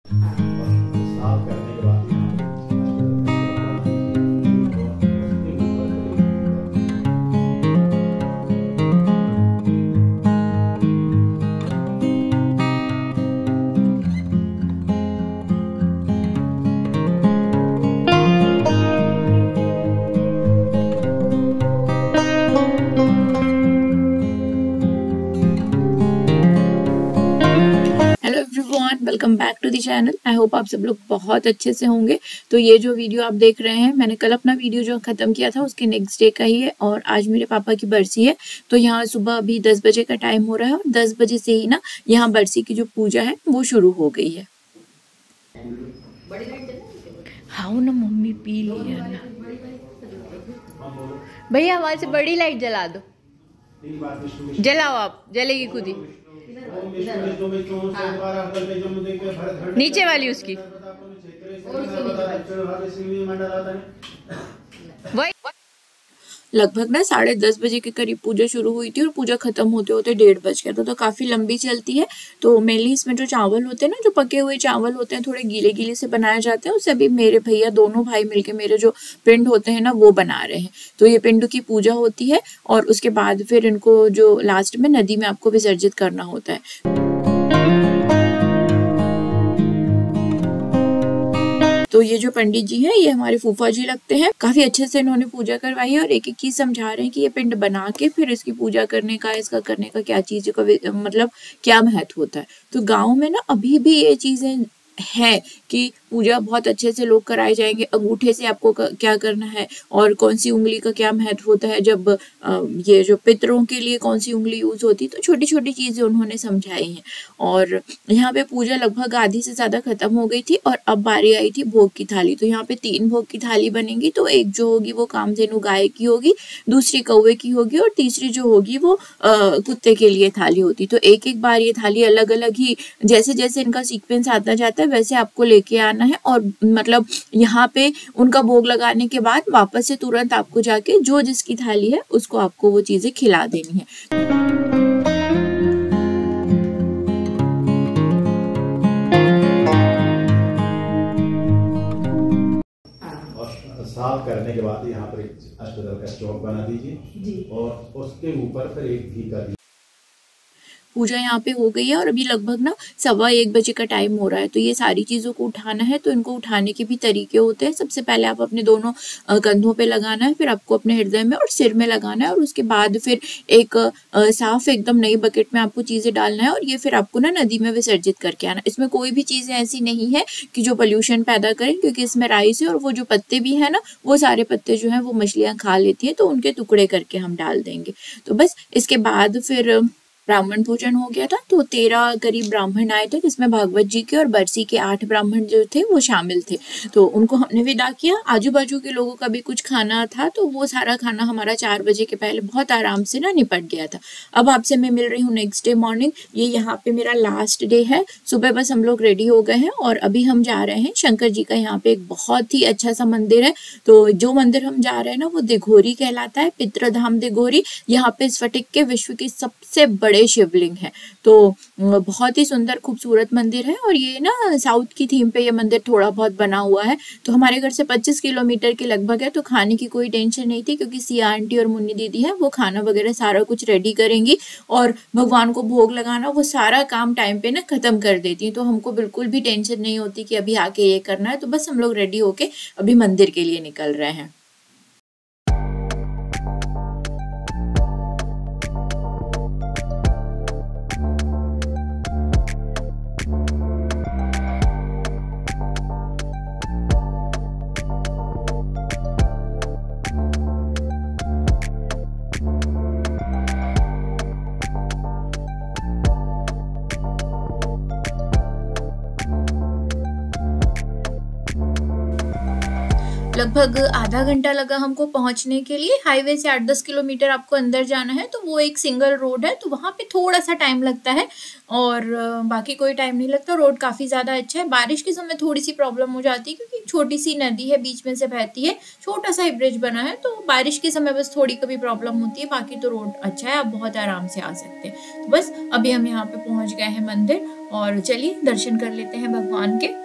साफ करने के बाद welcome back to the channel. I hope आप सब लोग बहुत अच्छे से होंगे। तो ये जो वीडियो आप देख रहे हैं, मैंने कल अपना वीडियो जो ख़त्म किया था उसके नेक्स्ट डे का ही है और आज मेरे पापा की बरसी है। तो यहाँ सुबह अभी 10 बजे का टाइम हो रहा है और 10 बजे से ही ना यहाँ बरसी की जो पूजा है वो शुरू हो गई है। हाँ ना मम्मी पी लिया ना भैया, वहां से बड़ी लाइट जला दो। जलाओ आप, जलेगी खुद ही। नीचे वाली उसकी वही लगभग ना 10:30 बजे के करीब पूजा शुरू हुई थी और पूजा खत्म होते होते 1:30 बज गया था। तो काफी लंबी चलती है। तो मेनली इसमें जो चावल होते हैं ना, जो पके हुए चावल होते हैं, थोड़े गीले गीले से बनाए जाते हैं। उससे अभी मेरे भैया दोनों भाई मिलके मेरे जो पिंड होते हैं ना वो बना रहे हैं। तो ये पिंड की पूजा होती है और उसके बाद फिर इनको जो लास्ट में नदी में आपको विसर्जित करना होता है। तो ये जो पंडित जी हैं ये हमारे फूफा जी लगते हैं। काफी अच्छे से इन्होंने पूजा करवाई है और एक एक चीज समझा रहे हैं कि ये पिंड बना के फिर इसकी पूजा करने का, इसका करने का क्या चीज का मतलब क्या महत्व होता है। तो गाँव में ना अभी भी ये चीजें है कि पूजा बहुत अच्छे से लोग कराए जाएंगे। अंगूठे से आपको क्या करना है और कौन सी उंगली का क्या महत्व होता है, जब ये जो पितरों के लिए कौन सी उंगली यूज होती है। तो छोटी छोटी चीजें उन्होंने समझाई हैं। और यहाँ पे पूजा लगभग आधी से ज्यादा खत्म हो गई थी और अब बारी आई थी भोग की थाली। तो यहाँ पे 3 भोग की थाली बनेगी। तो एक जो होगी वो कामधेनु गाय की होगी, दूसरी कौवे की होगी और तीसरी जो होगी वो कुत्ते के लिए थाली होती। तो एक एक बार ये थाली अलग अलग ही, जैसे जैसे इनका सीक्वेंस आता जाता है वैसे आपको लेके आना है। और मतलब यहाँ पे उनका भोग लगाने के बाद वापस से तुरंत आपको जाके जो जिसकी थाली है उसको आपको वो चीजें खिला देनी है। साफ करने के बाद यहाँ पर एक अष्टदल का चौक बना दीजिए और उसके ऊपर फिर एक घी का। पूजा यहाँ पे हो गई है और अभी लगभग ना 1:15 बजे का टाइम हो रहा है। तो ये सारी चीज़ों को उठाना है। तो इनको उठाने के भी तरीके होते हैं। सबसे पहले आप अपने दोनों कंधों पे लगाना है, फिर आपको अपने हृदय में और सिर में लगाना है और उसके बाद फिर एक साफ एकदम नई बकेट में आपको चीज़ें डालना है और ये फिर आपको ना नदी में विसर्जित करके आना। इसमें कोई भी चीज़ें ऐसी नहीं है कि जो पोल्यूशन पैदा करें, क्योंकि इसमें राइस है और वो जो पत्ते भी है ना, वो सारे पत्ते जो है वो मछलियाँ खा लेती है। तो उनके टुकड़े करके हम डाल देंगे। तो बस इसके बाद फिर ब्राह्मण भोजन हो गया था। तो 13 करीब ब्राह्मण आए थे, जिसमें भागवत जी के और बरसी के 8 ब्राह्मण जो थे वो शामिल थे। तो उनको हमने विदा किया। आजू बाजू के लोगों का भी कुछ खाना था, तो वो सारा खाना हमारा 4 बजे के पहले बहुत आराम से ना निपट गया था। अब आपसे मैं मिल रही हूँ नेक्स्ट डे मॉर्निंग। ये यहाँ पे मेरा लास्ट डे है। सुबह बस हम लोग रेडी हो गए हैं और अभी हम जा रहे हैं शंकर जी का यहाँ पे एक बहुत ही अच्छा सा मंदिर है। तो जो मंदिर हम जा रहे हैं ना वो दिघोरी कहलाता है, पितृधाम दिघोरी। यहाँ पे स्फटिक के विश्व के सबसे बड़े शिवलिंग है। तो बहुत ही सुंदर खूबसूरत मंदिर है और ये ना साउथ की थीम पे ये मंदिर थोड़ा बहुत बना हुआ है। तो हमारे घर से 25 किलोमीटर के लगभग है। तो खाने की कोई टेंशन नहीं थी, क्योंकि सिया आंटी और मुन्नी दीदी है, वो खाना वगैरह सारा कुछ रेडी करेंगी और भगवान को भोग लगाना वो सारा काम टाइम पे ना खत्म कर देती है। तो हमको बिल्कुल भी टेंशन नहीं होती कि अभी आके ये करना है। तो बस हम लोग रेडी होके अभी मंदिर के लिए निकल रहे हैं। लगभग आधा घंटा लगा हमको पहुंचने के लिए। हाईवे से 8-10 किलोमीटर आपको अंदर जाना है। तो वो एक सिंगल रोड है, तो वहां पे थोड़ा सा टाइम लगता है और बाकी कोई टाइम नहीं लगता। रोड काफी ज्यादा अच्छा है। बारिश के समय थोड़ी सी प्रॉब्लम हो जाती है, क्योंकि छोटी सी नदी है, बीच में से बहती है, छोटा सा ब्रिज बना है। तो बारिश के समय बस थोड़ी कभी प्रॉब्लम होती है, बाकी तो रोड अच्छा है, आप बहुत आराम से आ सकते हैं। तो बस अभी हम यहाँ पे पहुंच गए हैं मंदिर और चलिए दर्शन कर लेते हैं भगवान के।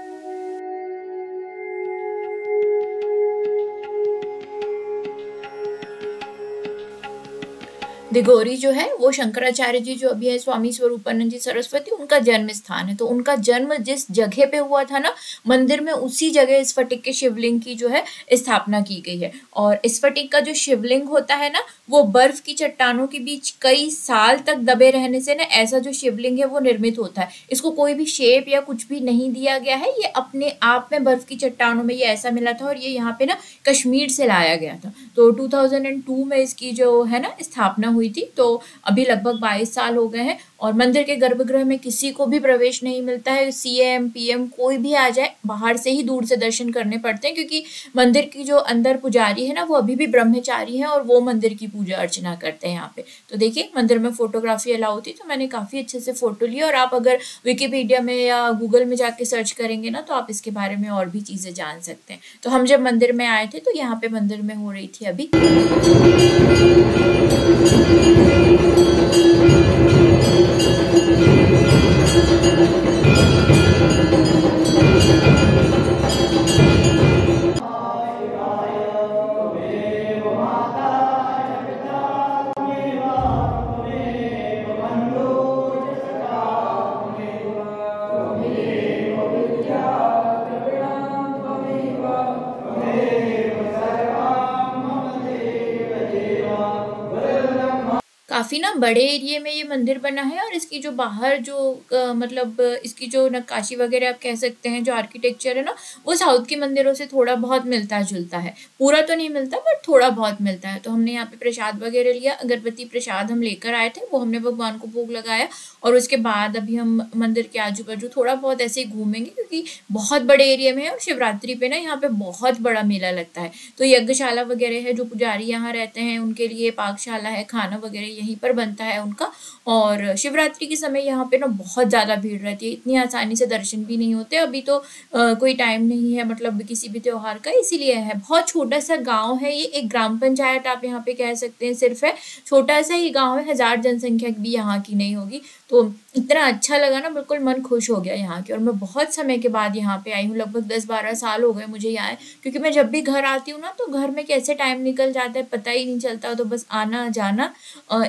दिघोरी जो है वो शंकराचार्य जी जो अभी है स्वामी स्वरूपानंद जी सरस्वती, उनका जन्म स्थान है। तो उनका जन्म जिस जगह पे हुआ था ना मंदिर में, उसी जगह स्फटिक के शिवलिंग की जो है स्थापना की गई है। और स्फटिक का जो शिवलिंग होता है ना वो बर्फ की चट्टानों के बीच कई साल तक दबे रहने से ना ऐसा जो शिवलिंग है वो निर्मित होता है। इसको कोई भी शेप या कुछ भी नहीं दिया गया है, ये अपने आप में बर्फ की चट्टानों में ये ऐसा मिला था। और ये यहाँ पे ना कश्मीर से लाया गया था। तो 2002 में इसकी जो है ना स्थापना हुई थी। तो अभी लगभग 22 साल हो गए हैं। और मंदिर के गर्भगृह में किसी को भी प्रवेश नहीं मिलता है। सीएम पीएम कोई भी आ जाए, बाहर से ही दूर से दर्शन करने पड़ते हैं, क्योंकि मंदिर की जो अंदर पुजारी है ना वो अभी भी ब्रह्मचारी है और वो मंदिर की पूजा अर्चना करते हैं यहाँ पे। तो देखिए मंदिर में फोटोग्राफी अलाउ थी, तो मैंने काफी अच्छे से फोटो लिया। और आप अगर विकिपीडिया में या गूगल में जाके सर्च करेंगे ना तो आप इसके बारे में और भी चीजें जान सकते हैं। तो हम जब मंदिर में आए थे तो यहाँ पे मंदिर में हो रही थी अभी काफी ना बड़े एरिया में ये मंदिर बना है। और इसकी जो बाहर जो मतलब इसकी जो नक्काशी वगैरह आप कह सकते हैं, जो आर्किटेक्चर है ना वो साउथ के मंदिरों से थोड़ा बहुत मिलता जुलता है। पूरा तो नहीं मिलता पर थोड़ा बहुत मिलता है। तो हमने यहाँ पे प्रसाद वगैरह लिया, अगरबत्ती प्रसाद हम लेकर आए थे, वो हमने भगवान को भोग लगाया। और उसके बाद अभी हम मंदिर के आजू बाजू थोड़ा बहुत ऐसे ही घूमेंगे, क्योंकि बहुत बड़े एरिया में है। और शिवरात्रि पे ना यहाँ पे बहुत बड़ा मेला लगता है। तो यज्ञशाला वगैरह है, जो पुजारी यहाँ रहते हैं उनके लिए पाकशाला है, खाना वगैरह यहीं पर बनता है उनका। और शिवरात्रि के समय यहाँ पे ना बहुत ज्यादा भीड़ रहती है, इतनी आसानी से दर्शन भी नहीं होते। अभी तो कोई टाइम नहीं है मतलब किसी भी त्योहार का, इसीलिए है। बहुत छोटा सा गांव है ये, एक ग्राम पंचायत आप यहाँ पे कह सकते हैं सिर्फ है। छोटा सा ही गांव है, 1000 जनसंख्या भी यहाँ की नहीं होगी। तो इतना अच्छा लगा ना, बिल्कुल मन खुश हो गया यहाँ के। और मैं बहुत समय के बाद यहाँ पे आई हूँ, लगभग 10-12 साल हो गए मुझे यहाँ। क्योंकि मैं जब भी घर आती हूँ ना तो घर में कैसे टाइम निकल जाता है पता ही नहीं चलता। तो बस आना जाना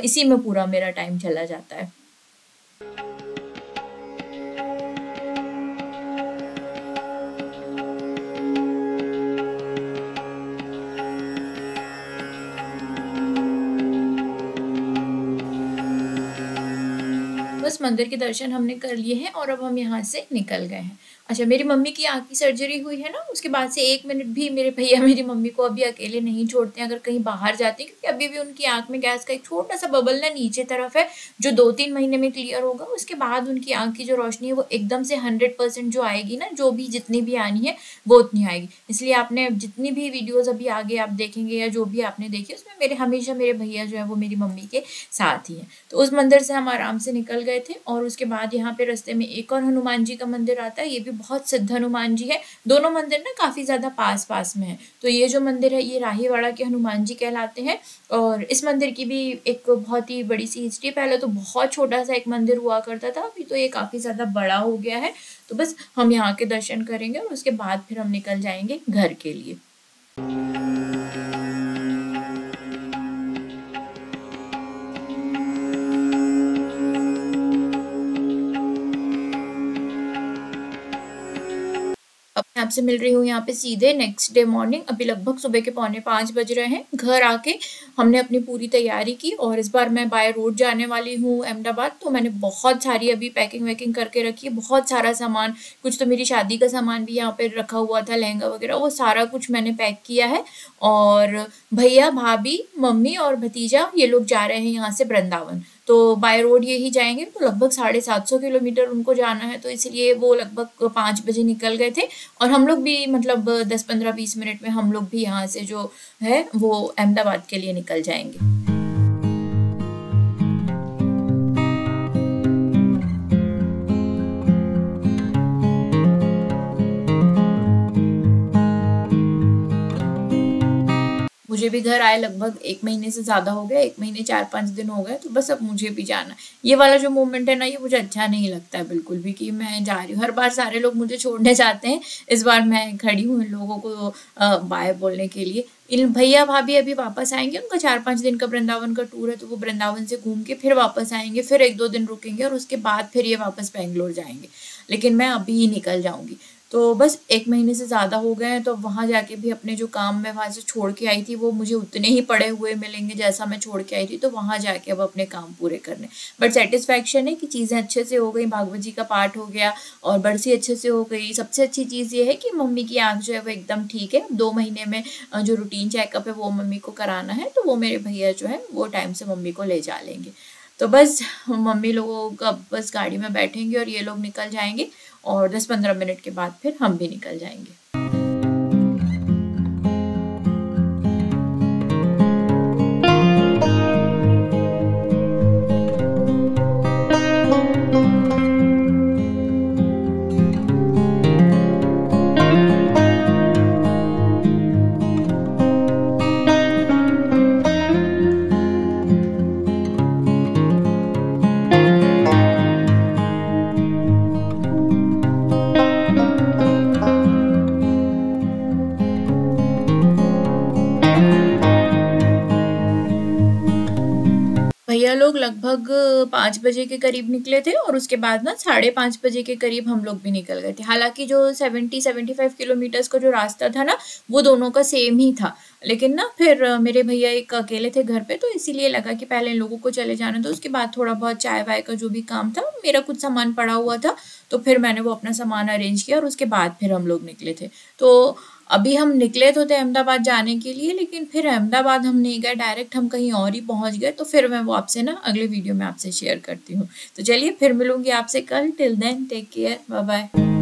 इसी में पूरा मेरा टाइम चला जाता है। बस मंदिर के दर्शन हमने कर लिए हैं और अब हम यहाँ से निकल गए हैं। अच्छा, मेरी मम्मी की आँख की सर्जरी हुई है ना, उसके बाद से 1 मिनट भी मेरे भैया मेरी मम्मी को अभी अकेले नहीं छोड़ते हैं अगर कहीं बाहर जाते हैं, क्योंकि अभी भी उनकी आँख में गैस का एक छोटा सा बबल ना नीचे तरफ है, जो 2-3 महीने में क्लियर होगा। उसके बाद उनकी आँख की जो रोशनी है वो एकदम से 100% जो आएगी ना, जो भी जितनी भी आनी है वो उतनी आएगी। इसलिए आपने जितनी भी वीडियोज अभी आगे आप देखेंगे या जो भी आपने देखी, उसमें हमेशा मेरे भैया जो है वो मेरी मम्मी के साथ ही है। तो उस मंदिर से हम आराम से निकल गए थे। और उसके बाद यहाँ पे रास्ते में एक और हनुमान जी का मंदिर आता है, ये भी बहुत सिद्ध हनुमान जी है। दोनों मंदिर ना काफी ज्यादा पास में है। तो ये जो मंदिर है ये राहीवाड़ा के हनुमान जी कहलाते हैं। और इस मंदिर की भी एक बहुत ही बड़ी सी हिस्ट्री, पहले तो बहुत छोटा सा एक मंदिर हुआ करता था, अभी तो ये काफी ज्यादा बड़ा हो गया है। तो बस हम यहाँ के दर्शन करेंगे और उसके बाद फिर हम निकल जाएंगे घर के लिए। अब मैं आपसे मिल रही हूँ यहाँ पे सीधे नेक्स्ट डे मॉर्निंग। अभी लगभग सुबह के 4:45 बज रहे हैं। घर आके हमने अपनी पूरी तैयारी की और इस बार मैं बाय रोड जाने वाली हूँ अहमदाबाद। तो मैंने बहुत सारी अभी पैकिंग वैकिंग करके रखी है, बहुत सारा सामान। कुछ तो मेरी शादी का सामान भी यहाँ पे रखा हुआ था, लहंगा वगैरह, वो सारा कुछ मैंने पैक किया है। और भैया, भाभी, मम्मी और भतीजा ये लोग जा रहे हैं यहाँ से वृंदावन। तो बाय रोड यही जाएंगे। तो लगभग 750 किलोमीटर उनको जाना है, तो इसलिए वो लगभग 5 बजे निकल गए थे। और हम लोग भी मतलब 10-15-20 मिनट में हम लोग भी यहाँ से जो है वो अहमदाबाद के लिए निकल जाएंगे। मुझे मुझे भी घर आए लगभग 1 महीने से ज़्यादा हो गया, 1 महीने 4-5 दिन हो गए, तो बस अब मुझे भी जाना है। ये वाला जो मोमेंट है ना, ये मुझे अच्छा नहीं लगता है बिल्कुल भी कि मैं जा रही हूँ। हर बार सारे लोग मुझे छोड़ने जाते हैं, इस बार मैं खड़ी हूँ इन लोगों को बाय बोलने के लिए। इन भैया भाभी अभी वापस आएंगे, उनका 4-5 दिन का वृंदावन का टूर है, तो वो वृंदावन से घूम के फिर वापस आएंगे, फिर 1-2 दिन रुकेंगे और उसके बाद फिर ये वापस बेंगलोर जाएंगे। लेकिन मैं अभी ही निकल जाऊंगी। तो बस 1 महीने से ज़्यादा हो गए हैं, तो वहाँ जाके भी अपने जो काम मैं वहाँ से छोड़ के आई थी वो मुझे उतने ही पड़े हुए मिलेंगे जैसा मैं छोड़ के आई थी, तो वहाँ जाके अब अपने काम पूरे करने। बट सेटिस्फैक्शन है कि चीज़ें अच्छे से हो गई, भागवत जी का पाठ हो गया और बरसी अच्छे से हो गई। सबसे अच्छी चीज़ ये है कि मम्मी की आँख जो है वो एकदम ठीक है। 2 महीने में जो रूटीन चेकअप है वो मम्मी को कराना है, तो वो मेरे भैया जो है वो टाइम से मम्मी को ले जा लेंगे। तो बस मम्मी लोगों का बस गाड़ी में बैठेंगे और ये लोग निकल जाएंगे और 10-15 मिनट के बाद फिर हम भी निकल जाएंगे। भैया लोग लगभग 5 बजे के करीब निकले थे और उसके बाद ना 5:30 बजे के करीब हम लोग भी निकल गए थे। हालांकि जो 70-75 किलोमीटर्स का जो रास्ता था ना, वो दोनों का सेम ही था, लेकिन ना फिर मेरे भैया एक अकेले थे घर पे, तो इसीलिए लगा कि पहले इन लोगों को चले जाना था, उसके बाद थोड़ा बहुत चाय वाय का जो भी काम था, मेरा कुछ सामान पड़ा हुआ था, तो फिर मैंने वो अपना सामान अरेंज किया और उसके बाद फिर हम लोग निकले थे। तो अभी हम निकले तो थे अहमदाबाद जाने के लिए, लेकिन फिर अहमदाबाद हम नहीं गए, डायरेक्ट हम कहीं और ही पहुंच गए। तो फिर मैं वो आपसे ना अगले वीडियो में आपसे शेयर करती हूँ। तो चलिए फिर मिलूंगी आपसे कल। Till then take care, bye bye.